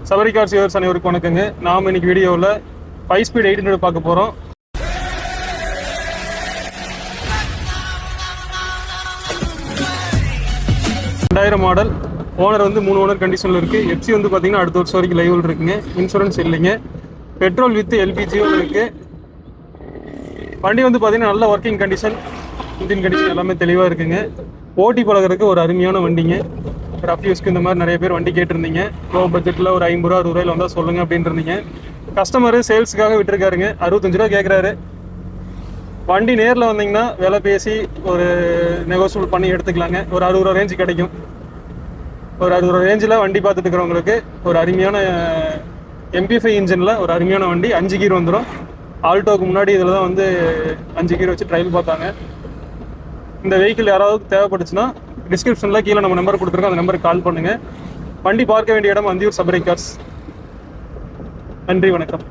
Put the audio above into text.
Sabari cars viewers அனைவருக்கும் வணக்கங்க. நாம் இன்னைக்கு வீடியோவில் 5 ஸ்பீட் 800 பார்க்க போகிறோம். மாடல். ஓனர் வந்து 3 ஓனர் கண்டிஷனில் இருக்குது. எஃப்சி வந்து பார்த்தீங்கன்னா அடுத்த வருஷம் வரைக்கும் லைவில் இருக்குங்க. இன்சூரன்ஸ் இல்லைங்க. பெட்ரோல் வித் எல்பிஜியும் இருக்குது. வண்டி வந்து பார்த்தீங்கன்னா நல்ல ஒர்க்கிங் கண்டிஷன், இன்ஜின் கண்டிஷன் எல்லாமே தெளிவாக இருக்குங்க. ஓட்டி பழகிறதுக்கு ஒரு அருமையான வண்டிங்க. ரஃப் யூஸ்க்கு இந்த மாதிரி நிறைய பேர் வண்டி கேட்டிருந்தீங்க. லோ பட்ஜெட்டில் ஒரு 50 ரூபா 60 ரூபாயில் வந்தால் சொல்லுங்கள் அப்படின்ட்டு இருந்தீங்க. கஸ்டமரு சேல்ஸுக்காக விட்டுருக்காருங்க. 65 ரூபா கேட்குறாரு. வண்டி நேரில் வந்தீங்கன்னா விலை பேசி ஒரு நெகோசியபிள் பண்ணி எடுத்துக்கலாங்க. ஒரு 60 ரூபா ரேஞ்சு கிடைக்கும். ஒரு 60 ரூபா ரேஞ்சில் வண்டி பார்த்துட்டு இருக்கிறவங்களுக்கு ஒரு அருமையான MP5 இன்ஜினில் ஒரு அருமையான வண்டி. 5 கீர் வந்துடும். ஆல்டோக்கு முன்னாடி இதில் தான் வந்து 5 கீர் வச்சு ட்ரையல் பார்த்தாங்க. இந்த வெஹிக்கிள் யாராவது தேவைப்பட்டுச்சுன்னா டிஸ்கிரிப்ஷனில் கீழே நம்ம நம்பர் கொடுத்துருக்கோம். அந்த நம்பருக்கு கால் பண்ணுங்கள். வண்டி பார்க்க வேண்டிய இடம் அந்தியூர் சபரி கார்ஸ். நன்றி, வணக்கம்.